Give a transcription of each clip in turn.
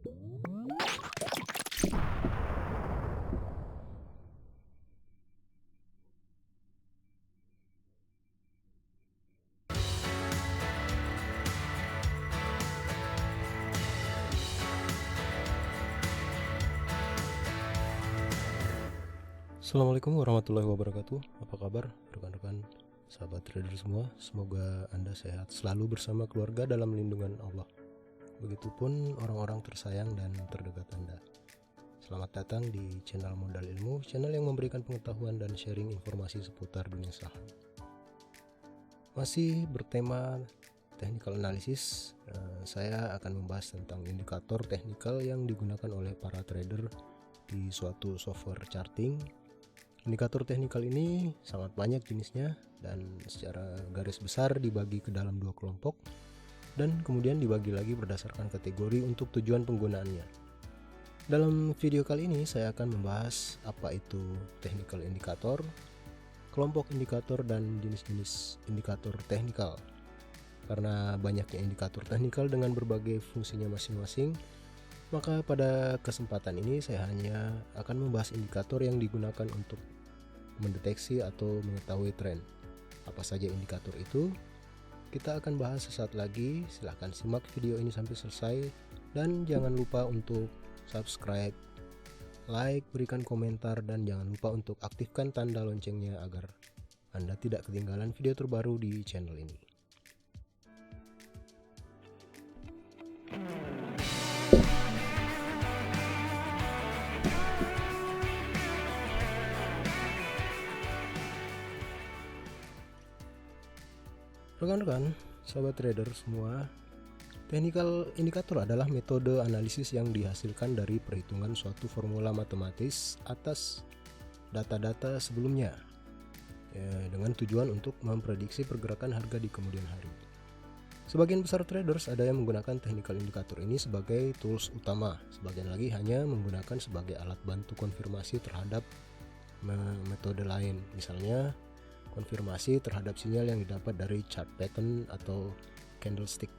Assalamualaikum warahmatullahi wabarakatuh. Apa kabar rekan-rekan sahabat trader semua? Semoga Anda sehat selalu bersama keluarga dalam lindungan Allah. Begitupun orang-orang tersayang dan terdekat Anda. Selamat datang di channel Modal Ilmu, channel yang memberikan pengetahuan dan sharing informasi seputar dunia saham. Masih bertema technical analysis, saya akan membahas tentang indikator teknikal yang digunakan oleh para trader di suatu software charting. Indikator teknikal ini sangat banyak jenisnya dan secara garis besar dibagi ke dalam dua kelompok dan kemudian dibagi lagi berdasarkan kategori untuk tujuan penggunaannya. Dalam video kali ini saya akan membahas apa itu technical indikator, kelompok indikator dan jenis-jenis indikator teknikal. Karena banyaknya indikator teknikal dengan berbagai fungsinya masing-masing, maka pada kesempatan ini saya hanya akan membahas indikator yang digunakan untuk mendeteksi atau mengetahui tren. Apa saja indikator itu? Kita akan bahas sesaat lagi. Silahkan simak video ini sampai selesai dan jangan lupa untuk subscribe, like, berikan komentar dan jangan lupa untuk aktifkan tanda loncengnya agar Anda tidak ketinggalan video terbaru di channel ini. Rekan-rekan, sahabat trader semua, technical indikator adalah metode analisis yang dihasilkan dari perhitungan suatu formula matematis atas data-data sebelumnya, dengan tujuan untuk memprediksi pergerakan harga di kemudian hari. Sebagian besar traders ada yang menggunakan technical indikator ini sebagai tools utama, sebagian lagi hanya menggunakan sebagai alat bantu konfirmasi terhadap metode lain, misalnya konfirmasi terhadap sinyal yang didapat dari chart pattern atau candlestick.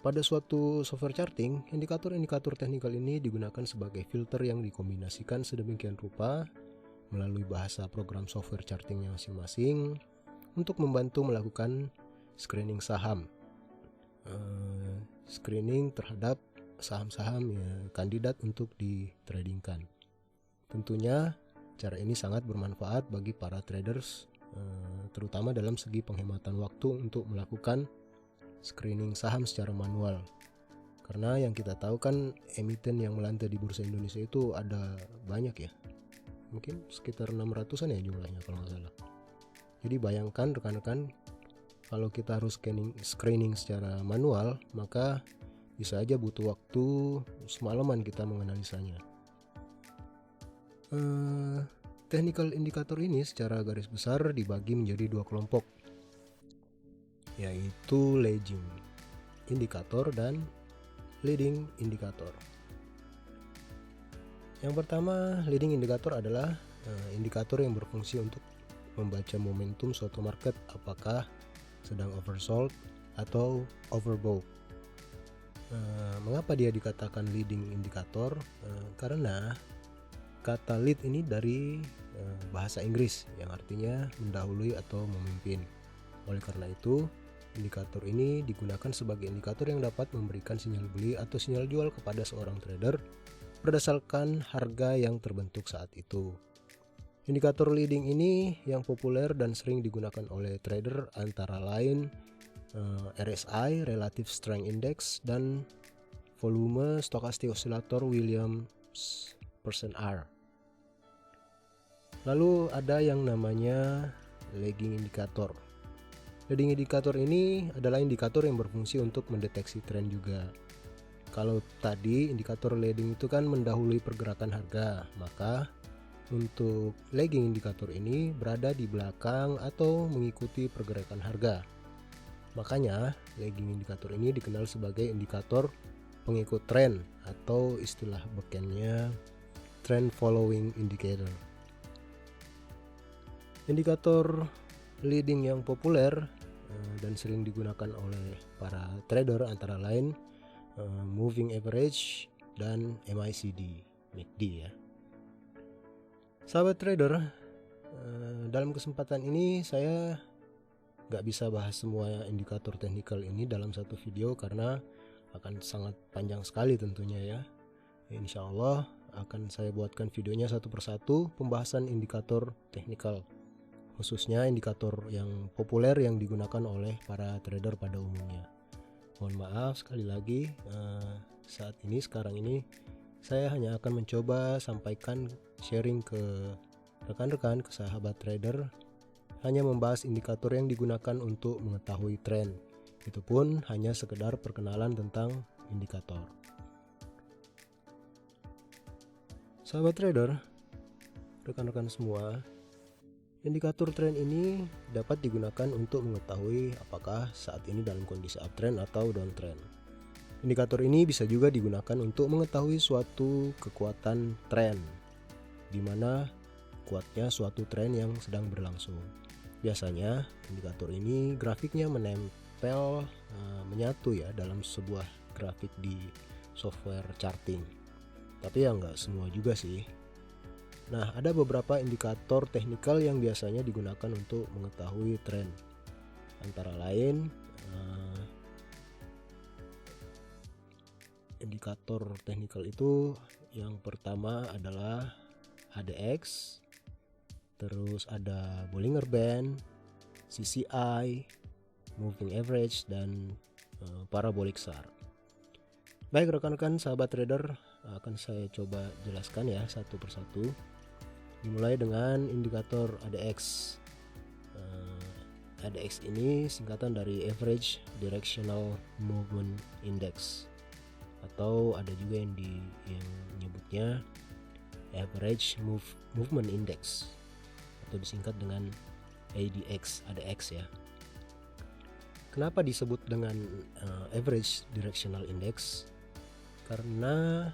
Pada suatu software charting, indikator-indikator teknikal ini digunakan sebagai filter yang dikombinasikan sedemikian rupa melalui bahasa program software chartingnya masing-masing untuk membantu melakukan screening saham, screening terhadap saham-saham kandidat untuk ditradingkan. Tentunya cara ini sangat bermanfaat bagi para traders, terutama dalam segi penghematan waktu untuk melakukan screening saham secara manual. Karena yang kita tahu kan emiten yang melantai di Bursa Indonesia itu ada banyak ya. Mungkin sekitar 600-an ya jumlahnya kalau nggak salah. Jadi bayangkan rekan-rekan, kalau kita harus screening secara manual, maka bisa aja butuh waktu semalaman kita menganalisanya. Technical indikator ini secara garis besar dibagi menjadi dua kelompok, yaitu lagging indikator dan leading indikator. Yang pertama, leading indikator adalah indikator yang berfungsi untuk membaca momentum suatu market, apakah sedang oversold atau overbought. Mengapa dia dikatakan leading indikator? Karena kata lead ini dari bahasa Inggris yang artinya mendahului atau memimpin. Oleh karena itu, indikator ini digunakan sebagai indikator yang dapat memberikan sinyal beli atau sinyal jual kepada seorang trader berdasarkan harga yang terbentuk saat itu. Indikator leading ini yang populer dan sering digunakan oleh trader antara lain RSI, Relative Strength Index, dan volume Stochastic Oscillator Williams %R. Lalu ada yang namanya lagging indikator. Lagging indikator ini adalah indikator yang berfungsi untuk mendeteksi tren juga. Kalau tadi indikator lagging itu kan mendahului pergerakan harga, maka untuk lagging indikator ini berada di belakang atau mengikuti pergerakan harga. Makanya lagging indikator ini dikenal sebagai indikator pengikut tren atau istilah bekennya trend following indicator. Indikator leading yang populer dan sering digunakan oleh para trader antara lain moving average, dan MACD ya. Sahabat trader, dalam kesempatan ini saya nggak bisa bahas semua indikator teknikal ini dalam satu video karena akan sangat panjang sekali tentunya ya. Insya Allah akan saya buatkan videonya satu persatu pembahasan indikator teknikal, khususnya indikator yang populer yang digunakan oleh para trader pada umumnya. Mohon maaf sekali lagi, sekarang ini saya hanya akan mencoba sampaikan sharing ke rekan-rekan, ke sahabat trader, hanya membahas indikator yang digunakan untuk mengetahui tren. Itu pun hanya sekedar perkenalan tentang indikator. Sahabat trader, rekan-rekan semua, indikator tren ini dapat digunakan untuk mengetahui apakah saat ini dalam kondisi uptrend atau downtrend. Indikator ini bisa juga digunakan untuk mengetahui suatu kekuatan tren, di mana kuatnya suatu tren yang sedang berlangsung. Biasanya indikator ini grafiknya menempel menyatu ya dalam sebuah grafik di software charting. Tapi ya nggak semua juga sih. Nah, ada beberapa indikator teknikal yang biasanya digunakan untuk mengetahui tren. Antara lain, indikator teknikal itu yang pertama adalah HDX, terus ada Bollinger Band, CCI, Moving Average, dan Parabolic SAR. Baik rekan-rekan sahabat trader, akan saya coba jelaskan ya satu persatu. Dimulai dengan indikator ADX. ADX ini singkatan dari Average Directional Movement Index, atau ada juga yang menyebutnya Average Movement Index, atau disingkat dengan ADX ya. Kenapa disebut dengan Average Directional Index? Karena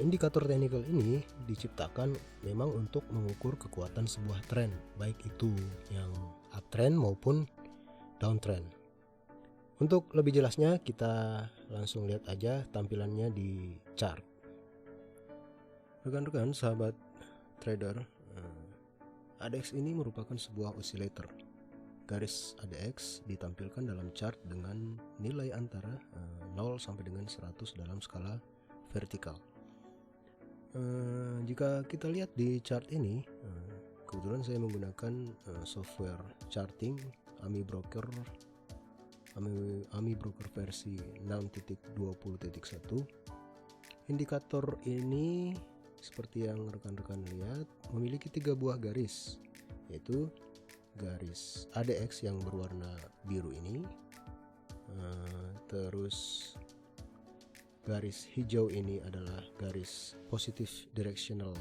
indikator teknikal ini diciptakan memang untuk mengukur kekuatan sebuah tren, baik itu yang uptrend maupun downtrend. Untuk lebih jelasnya kita langsung lihat aja tampilannya di chart. Rekan-rekan sahabat trader, ADX ini merupakan sebuah oscillator. Garis ADX ditampilkan dalam chart dengan nilai antara 0 sampai dengan 100 dalam skala vertikal. Jika kita lihat di chart ini, kebetulan saya menggunakan software charting AMI Broker versi 6.20.1. Indikator ini seperti yang rekan-rekan lihat memiliki 3 buah garis, yaitu garis ADX yang berwarna biru ini, terus garis hijau ini adalah garis positive directional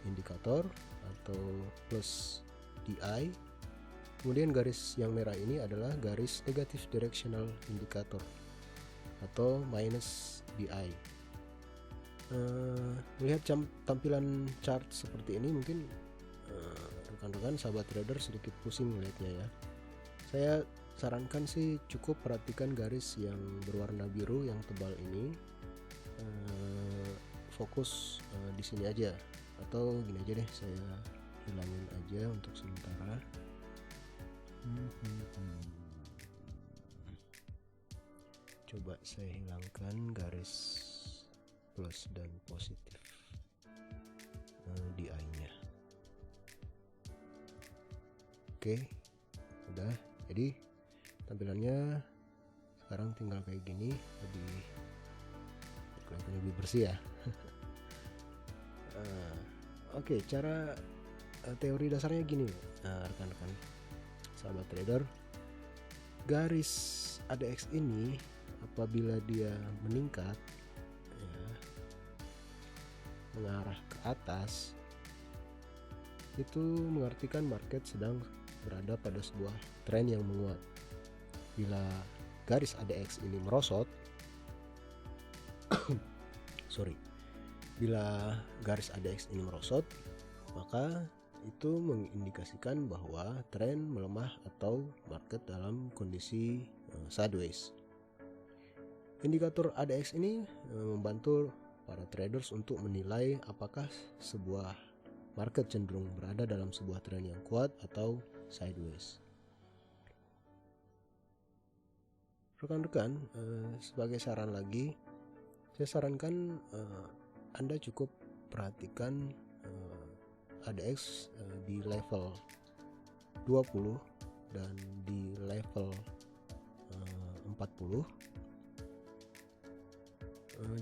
indicator atau plus DI. Kemudian garis yang merah ini adalah garis negative directional indicator atau minus DI. Melihat tampilan chart seperti ini mungkin rekan-rekan sahabat trader sedikit pusing melihatnya ya. Saya sarankan sih cukup perhatikan garis yang berwarna biru yang tebal ini, fokus di sini aja, atau gini aja deh, saya hilangin aja untuk sementara. Coba saya hilangkan garis plus dan positif DI-nya. Oke, udah. Jadi tampilannya sekarang tinggal kayak gini, kelihatan lebih bersih ya. Oke, cara teori dasarnya gini, rekan-rekan sahabat trader. Garis ADX ini apabila dia meningkat ya, mengarah ke atas, itu mengartikan market sedang berada pada sebuah tren yang menguat. Bila garis ADX ini merosot, bila garis ADX ini merosot, maka itu mengindikasikan bahwa tren melemah atau market dalam kondisi sideways. Indikator ADX ini membantu para traders untuk menilai apakah sebuah market cenderung berada dalam sebuah tren yang kuat atau sideways. Rekan-rekan, sebagai saran lagi, saya sarankan Anda cukup perhatikan ADX di level 20 dan di level 40.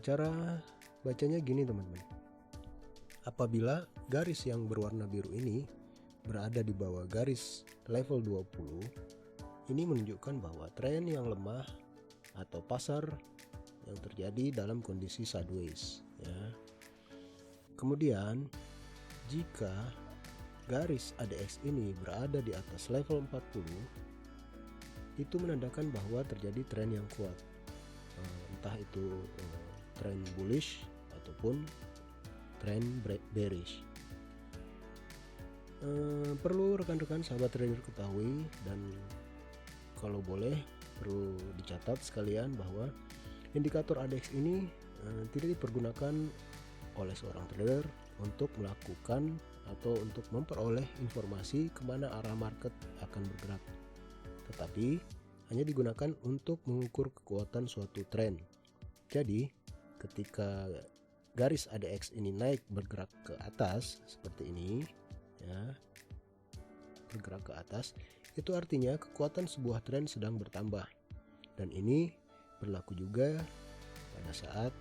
Cara bacanya gini teman-teman. Apabila garis yang berwarna biru ini berada di bawah garis level 20, ini menunjukkan bahwa tren yang lemah atau pasar yang terjadi dalam kondisi sideways, ya. Kemudian jika garis ADX ini berada di atas level 40, itu menandakan bahwa terjadi tren yang kuat, entah itu tren bullish ataupun tren bearish. Perlu rekan-rekan sahabat trader ketahui, dan kalau boleh perlu dicatat sekalian bahwa indikator ADX ini tidak dipergunakan oleh seorang trader untuk melakukan atau untuk memperoleh informasi kemana arah market akan bergerak, tetapi hanya digunakan untuk mengukur kekuatan suatu tren. Jadi ketika garis ADX ini naik bergerak ke atas seperti ini, ya, bergerak ke atas, itu artinya kekuatan sebuah tren sedang bertambah. Dan ini berlaku juga pada saat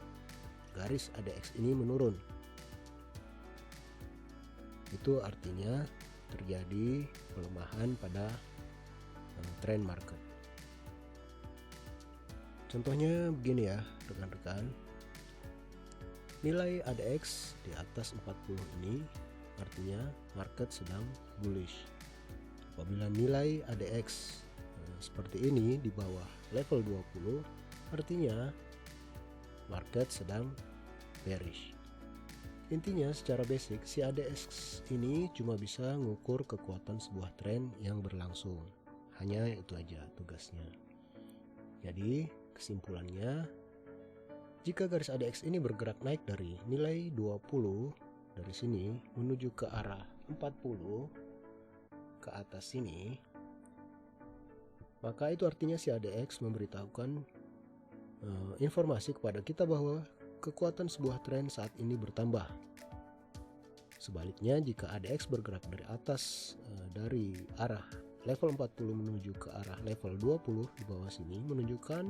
garis ADX ini menurun. Itu artinya terjadi pelemahan pada tren market. Contohnya begini ya rekan-rekan. Nilai ADX di atas 40 ini artinya market sedang bullish. Apabila nilai ADX seperti ini di bawah level 20, artinya market sedang bearish. Intinya secara basic, si ADX ini cuma bisa mengukur kekuatan sebuah tren yang berlangsung. Hanya itu aja tugasnya. Jadi kesimpulannya, jika garis ADX ini bergerak naik dari nilai 20 dari sini menuju ke arah 40 ke atas sini, maka itu artinya si ADX memberitahukan informasi kepada kita bahwa kekuatan sebuah tren saat ini bertambah. Sebaliknya, jika ADX bergerak dari atas dari arah level 40 menuju ke arah level 20 di bawah sini, menunjukkan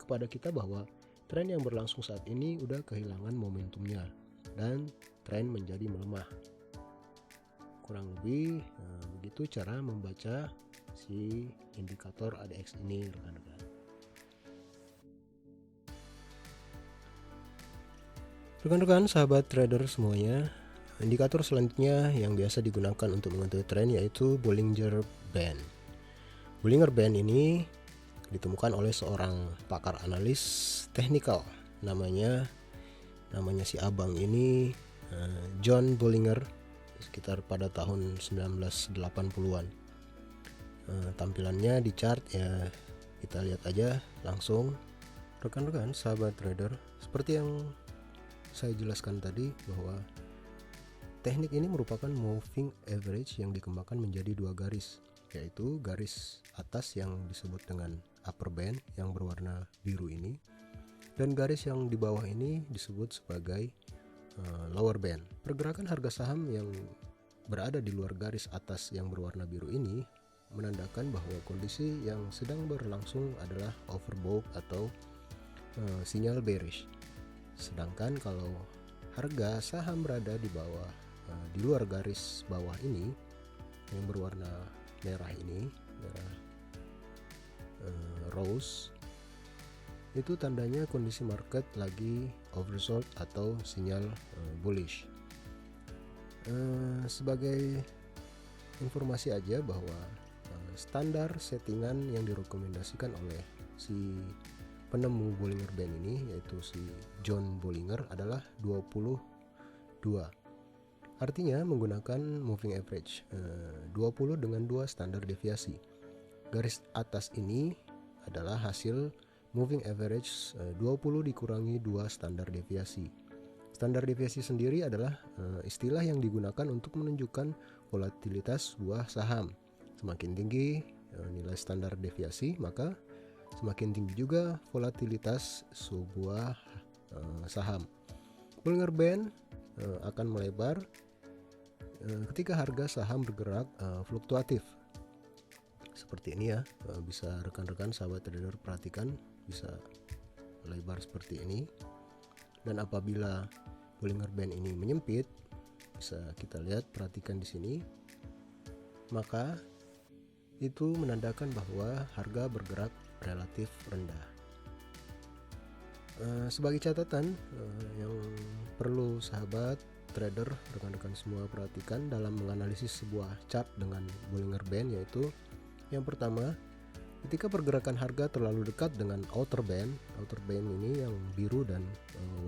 kepada kita bahwa tren yang berlangsung saat ini udah kehilangan momentumnya dan tren menjadi melemah. Kurang lebih begitu cara membaca si indikator ADX ini, rekan-rekan. Rekan-rekan sahabat trader semuanya, indikator selanjutnya yang biasa digunakan untuk mengetahui tren yaitu Bollinger Band. Bollinger Band ini ditemukan oleh seorang pakar analis teknikal, namanya si abang ini John Bollinger, sekitar pada tahun 1980-an. Tampilannya di chart ya kita lihat aja langsung. Rekan-rekan sahabat trader, seperti yang saya jelaskan tadi bahwa teknik ini merupakan moving average yang dikembangkan menjadi dua garis, yaitu garis atas yang disebut dengan upper band yang berwarna biru ini, dan garis yang di bawah ini disebut sebagai lower band. Pergerakan harga saham yang berada di luar garis atas yang berwarna biru ini menandakan bahwa kondisi yang sedang berlangsung adalah overbought atau sinyal bearish. Sedangkan kalau harga saham berada di bawah, di luar garis bawah ini yang berwarna merah ini, merah rose, itu tandanya kondisi market lagi oversold atau sinyal bullish. Sebagai informasi aja bahwa standar settingan yang direkomendasikan oleh si penemu Bollinger Band ini, yaitu si John Bollinger, adalah 22. Artinya menggunakan moving average 20 dengan 2 standar deviasi. Garis atas ini adalah hasil moving average 20 dikurangi 2 standar deviasi. Standar deviasi sendiri adalah istilah yang digunakan untuk menunjukkan volatilitas sebuah saham. Semakin tinggi nilai standar deviasi, maka semakin tinggi juga volatilitas sebuah saham. Bollinger Band akan melebar ketika harga saham bergerak fluktuatif. Seperti ini ya, bisa rekan-rekan sahabat trader perhatikan, bisa lebar seperti ini. Dan apabila Bollinger Band ini menyempit, bisa kita lihat, perhatikan di sini, maka itu menandakan bahwa harga bergerak relatif rendah. Sebagai catatan yang perlu sahabat trader, rekan-rekan semua perhatikan dalam menganalisis sebuah chart dengan Bollinger Band, yaitu yang pertama, ketika pergerakan harga terlalu dekat dengan outer band ini yang biru dan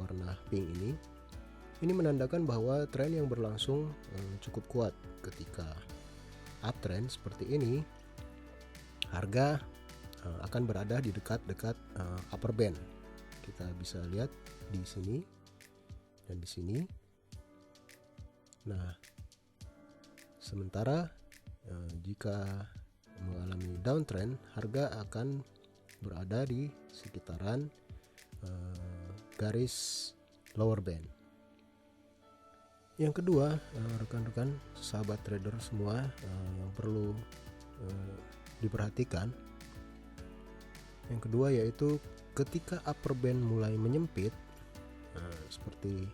warna pink ini menandakan bahwa tren yang berlangsung cukup kuat. Ketika uptrend seperti ini, harga akan berada di dekat upper band. Kita bisa lihat di sini dan di sini. Nah, sementara jika mengalami downtrend, harga akan berada di sekitaran garis lower band. Yang kedua, rekan-rekan sahabat trader semua, yang perlu diperhatikan, yang kedua yaitu ketika upper band mulai menyempit, seperti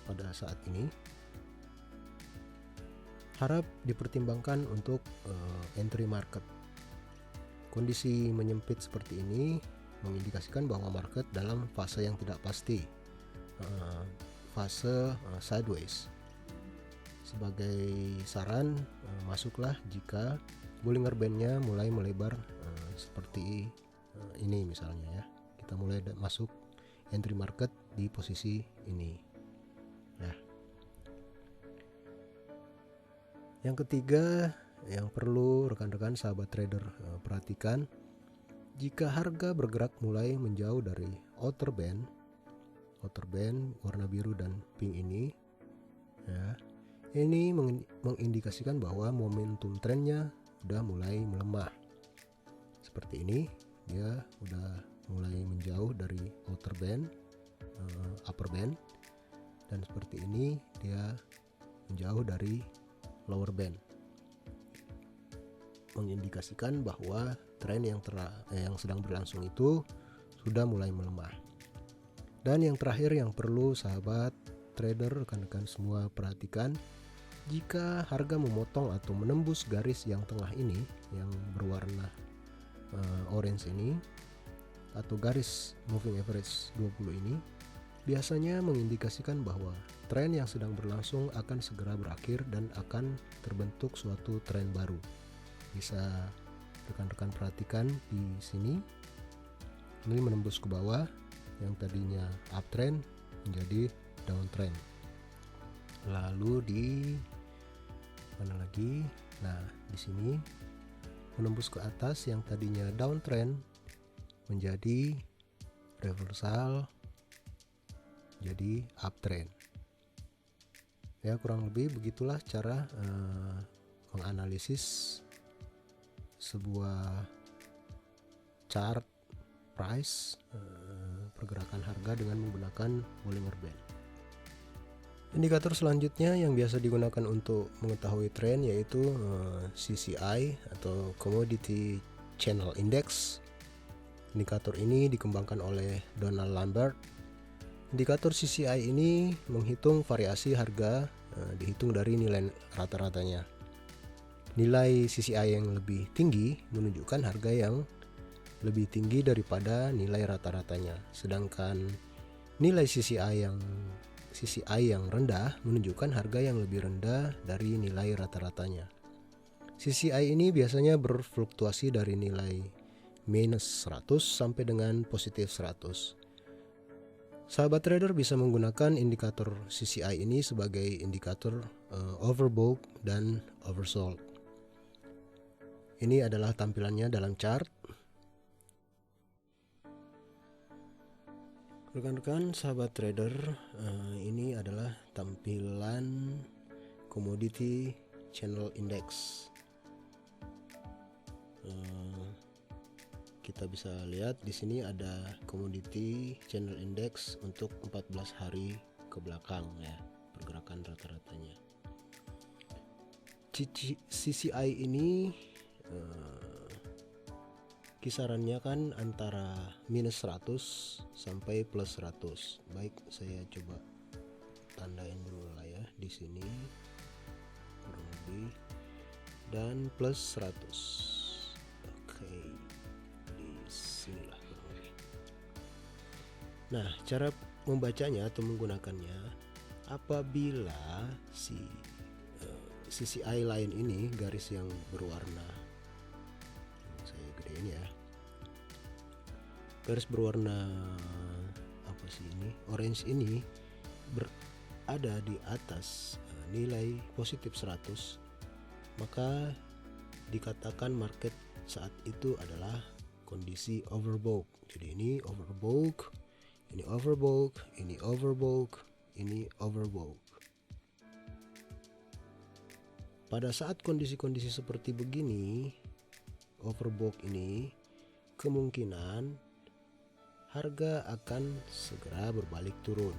pada saat ini, harap dipertimbangkan untuk entry market. Kondisi menyempit seperti ini mengindikasikan bahwa market dalam fase yang tidak pasti, fase sideways. Sebagai saran, masuklah jika Bollinger Band-nya mulai melebar seperti ini misalnya ya. Kita mulai masuk entry market di posisi ini. Nah, yang ketiga yang perlu rekan-rekan sahabat trader perhatikan, jika harga bergerak mulai menjauh dari outer band warna biru dan pink ini ya, ini mengindikasikan bahwa momentum trennya udah mulai melemah. Seperti ini, dia udah mulai menjauh dari outer band, upper band, dan seperti ini dia menjauh dari lower band, mengindikasikan bahwa tren yang sedang berlangsung itu sudah mulai melemah. Dan yang terakhir yang perlu sahabat trader, rekan-rekan semua perhatikan, jika harga memotong atau menembus garis yang tengah ini yang berwarna orange ini, atau garis moving average 20 ini, biasanya mengindikasikan bahwa tren yang sedang berlangsung akan segera berakhir dan akan terbentuk suatu tren baru. Bisa rekan-rekan perhatikan di sini, ini menembus ke bawah, yang tadinya uptrend menjadi downtrend. Lalu di mana lagi? Nah, di sini menembus ke atas, yang tadinya downtrend menjadi reversal jadi uptrend. Ya, kurang lebih begitulah cara menganalisis sebuah chart price, pergerakan harga dengan menggunakan Bollinger Band. Indikator selanjutnya yang biasa digunakan untuk mengetahui tren yaitu CCI atau Commodity Channel Index. Indikator ini dikembangkan oleh Donald Lambert. Indikator CCI ini menghitung variasi harga dihitung dari nilai rata-ratanya. Nilai CCI yang lebih tinggi menunjukkan harga yang lebih tinggi daripada nilai rata-ratanya, sedangkan nilai CCI yang rendah menunjukkan harga yang lebih rendah dari nilai rata-ratanya. CCI ini biasanya berfluktuasi dari nilai minus 100 sampai dengan positif 100. Sahabat trader bisa menggunakan indikator CCI ini sebagai indikator overbought dan oversold. Ini adalah tampilannya dalam chart. Rekan-rekan sahabat trader, ini adalah tampilan Commodity Channel Index. Kita bisa lihat di sini ada Commodity Channel Index untuk 14 hari ke belakang ya, pergerakan rata-ratanya. CCI ini kisarannya kan antara minus 100 sampai plus 100. Baik, saya coba tandain dulu lah ya di sini kurang lebih, dan plus 100. Oke, di sinilah kurang lebih. Nah, cara membacanya atau menggunakannya apabila si CCI line ini, garis yang berwarna, saya gedein ya, garis berwarna apa sih ini, orange ini berada di atas nilai positif 100, maka dikatakan market saat itu adalah kondisi overbought. Jadi ini overbought, ini overbought, ini overbought, ini overbought. Pada saat kondisi-kondisi seperti begini, overbought ini, kemungkinan harga akan segera berbalik turun.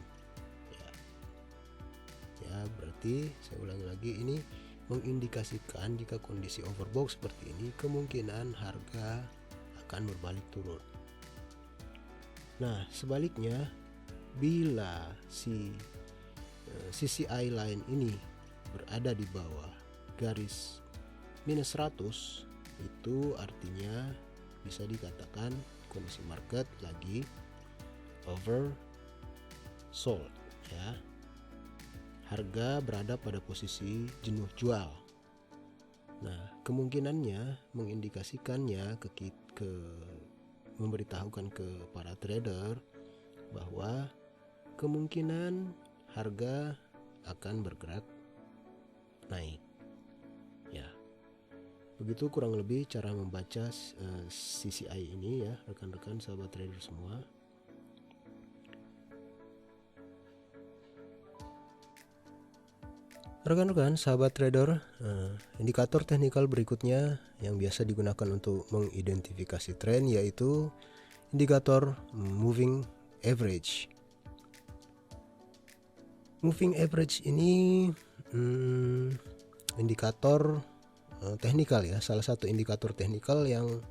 Ya, berarti saya ulangi lagi, ini mengindikasikan jika kondisi overbought seperti ini, kemungkinan harga akan berbalik turun. Nah, sebaliknya, bila si CCI line ini berada di bawah garis minus 100, itu artinya bisa dikatakan kondisi market lagi oversold ya. Harga berada pada posisi jenuh jual. Nah, kemungkinannya mengindikasikannya memberitahukan ke para trader bahwa kemungkinan harga akan bergerak naik. Ya, begitu kurang lebih cara membaca CCI ini ya, rekan-rekan sahabat trader semua. Rekan-rekan sahabat trader, indikator teknikal berikutnya yang biasa digunakan untuk mengidentifikasi tren yaitu indikator moving average. Moving average ini indikator teknikal ya, salah satu indikator teknikal yang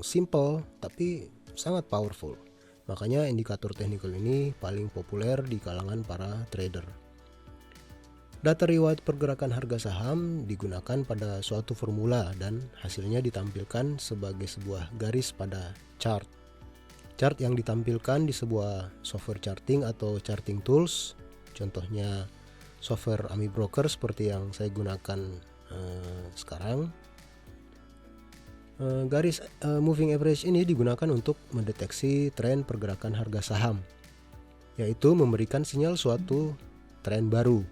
simple tapi sangat powerful. Makanya indikator teknikal ini paling populer di kalangan para trader. Data riwayat pergerakan harga saham digunakan pada suatu formula dan hasilnya ditampilkan sebagai sebuah garis pada chart. Chart yang ditampilkan di sebuah software charting atau charting tools, contohnya software Ami Broker seperti yang saya gunakan sekarang. Garis moving average ini digunakan untuk mendeteksi tren pergerakan harga saham, yaitu memberikan sinyal suatu tren baru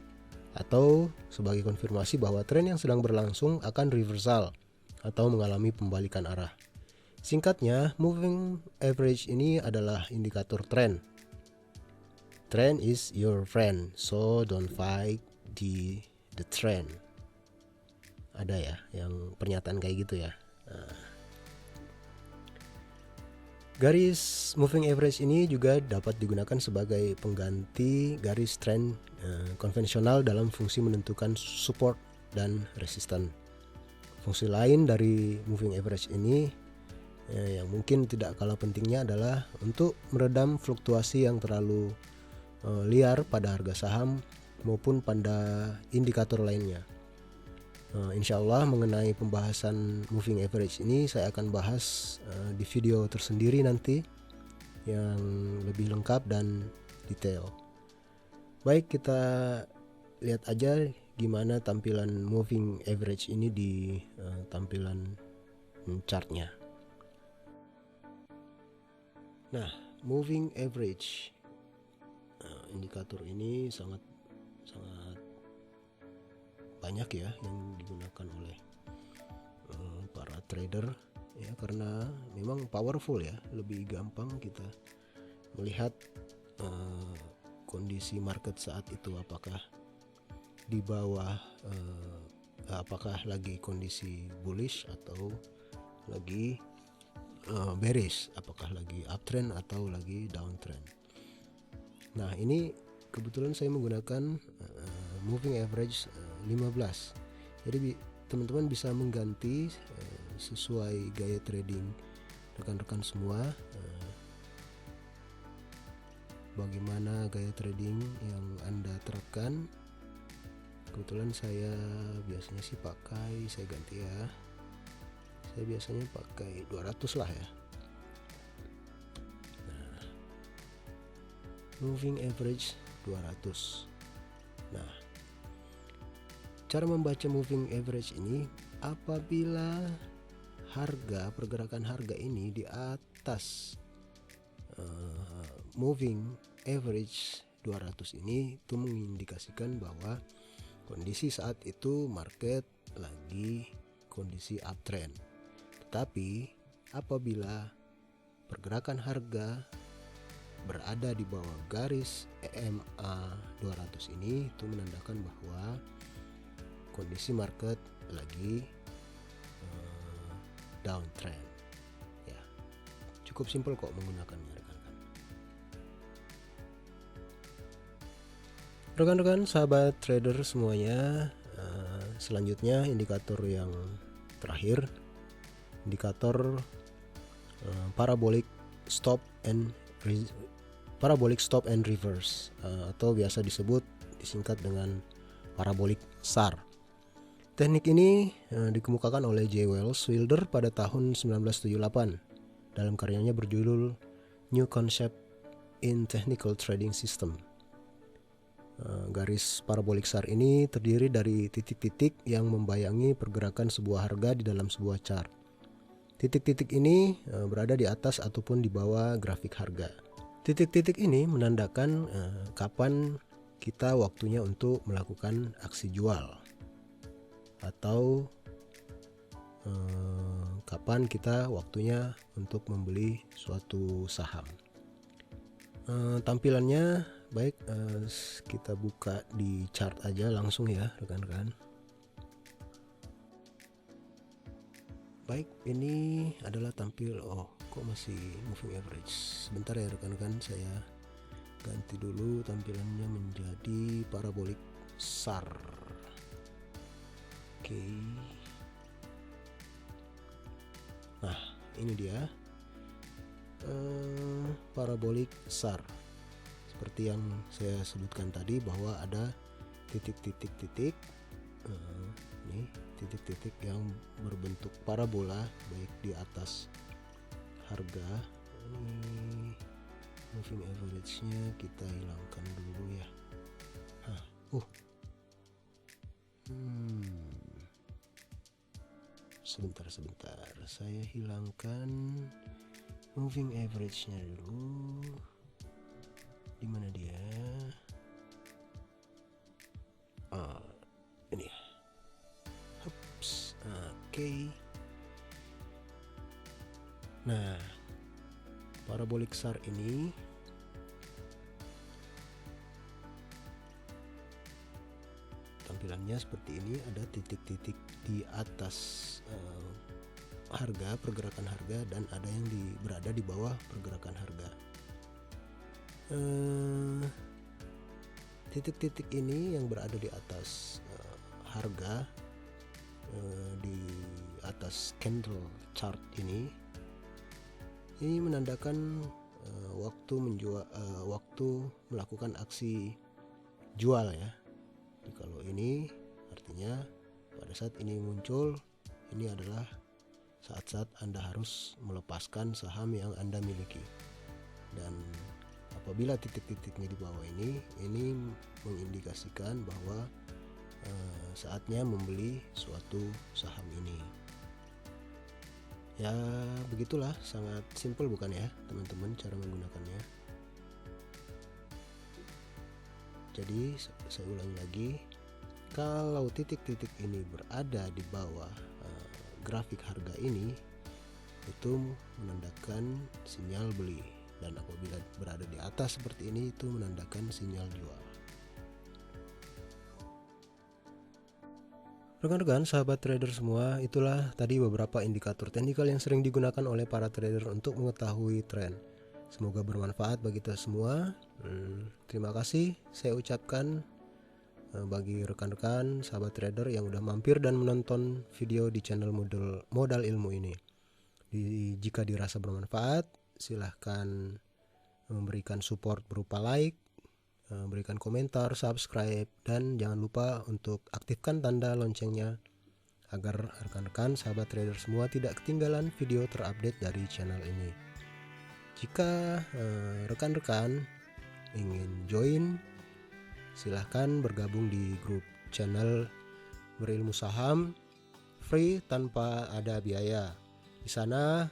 atau sebagai konfirmasi bahwa tren yang sedang berlangsung akan reversal atau mengalami pembalikan arah. Singkatnya, moving average ini adalah indikator tren. Trend is your friend, so don't fight the trend. Ada ya yang pernyataan kayak gitu ya. Garis moving average ini juga dapat digunakan sebagai pengganti garis trend konvensional dalam fungsi menentukan support dan resisten. Fungsi lain dari moving average ini yang mungkin tidak kalah pentingnya adalah untuk meredam fluktuasi yang terlalu liar pada harga saham maupun pada indikator lainnya. Insya Allah mengenai pembahasan moving average ini saya akan bahas di video tersendiri nanti yang lebih lengkap dan detail. Baik, kita lihat aja gimana tampilan moving average ini di tampilan chartnya. Nah, moving average, indikator ini sangat banyak ya yang digunakan oleh para trader ya, karena memang powerful ya, lebih gampang kita melihat kondisi market saat itu, apakah di bawah, apakah lagi kondisi bullish atau lagi bearish, apakah lagi uptrend atau lagi downtrend. Nah, ini kebetulan saya menggunakan moving average 15. Jadi teman-teman bisa mengganti sesuai gaya trading rekan-rekan semua. Bagaimana gaya trading yang Anda terapkan? Kebetulan saya biasanya sih saya ganti ya. Saya biasanya pakai 200 lah ya. Nah, moving average 200. Nah, cara membaca moving average ini apabila pergerakan harga ini di atas moving average 200 ini, itu mengindikasikan bahwa kondisi saat itu market lagi kondisi uptrend. Tetapi apabila pergerakan harga berada di bawah garis EMA 200 ini, itu menandakan bahwa kondisi market lagi downtrend. Ya, cukup simpel kok menggunakannya rekan-rekan, sahabat trader semuanya. Selanjutnya indikator yang terakhir, indikator parabolic stop and reverse, atau biasa disingkat dengan parabolic SAR. Teknik ini dikemukakan oleh J. Wells Wilder pada tahun 1978 dalam karyanya berjudul New Concept in Technical Trading System. Garis parabolik SAR ini terdiri dari titik-titik yang membayangi pergerakan sebuah harga di dalam sebuah chart. Titik-titik ini berada di atas ataupun di bawah grafik harga. Titik-titik ini menandakan kapan kita waktunya untuk melakukan aksi jual, atau kapan kita waktunya untuk membeli suatu saham. Tampilannya baik, kita buka di chart aja langsung ya rekan-rekan. Baik, ini adalah kok masih moving average. Sebentar ya rekan-rekan, saya ganti dulu tampilannya menjadi parabolic SAR. Oke. Nah, ini dia parabolic SAR. Seperti yang saya sebutkan tadi bahwa ada titik-titik-titik, ini titik-titik yang berbentuk parabola baik di atas harga. Ini moving average-nya kita hilangkan dulu ya. Sebentar, saya hilangkan moving average-nya dulu. Di mana dia? Ini. Oke. Nah, parabolic SAR ini tampilannya seperti ini, ada titik-titik di atas harga, pergerakan harga, dan ada yang berada di bawah pergerakan harga. Titik-titik ini yang berada di atas harga, di atas candle chart ini menandakan waktu melakukan aksi jual ya. Jadi kalau ini artinya pada saat ini muncul, ini adalah saat-saat Anda harus melepaskan saham yang Anda miliki. Dan apabila titik-titiknya di bawah ini mengindikasikan bahwa saatnya membeli suatu saham ini. Ya begitulah, sangat simpel bukan ya teman-teman cara menggunakannya. Jadi saya ulangi lagi, kalau titik-titik ini berada di bawah grafik harga ini, itu menandakan sinyal beli. dan apabila berada di atas seperti ini itu menandakan sinyal jual. Rekan-rekan, sahabat trader semua, itulah tadi beberapa indikator teknikal yang sering digunakan oleh para trader untuk mengetahui tren. Semoga bermanfaat bagi kita semua. Terima kasih saya ucapkan bagi rekan-rekan sahabat trader yang udah mampir dan menonton video di channel Modal Ilmu ini. Jika dirasa bermanfaat, silahkan memberikan support berupa like, berikan komentar, subscribe, dan jangan lupa untuk aktifkan tanda loncengnya agar rekan-rekan sahabat trader semua tidak ketinggalan video terupdate dari channel ini. Jika rekan-rekan ingin join, silahkan bergabung di grup channel Berilmu Saham free tanpa ada biaya. Di sana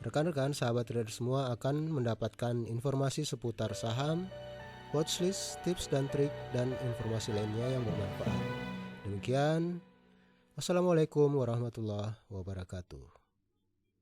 rekan-rekan sahabat trader semua akan mendapatkan informasi seputar saham, watchlist, tips dan trik, dan informasi lainnya yang bermanfaat. Demikian, wassalamualaikum warahmatullahi wabarakatuh.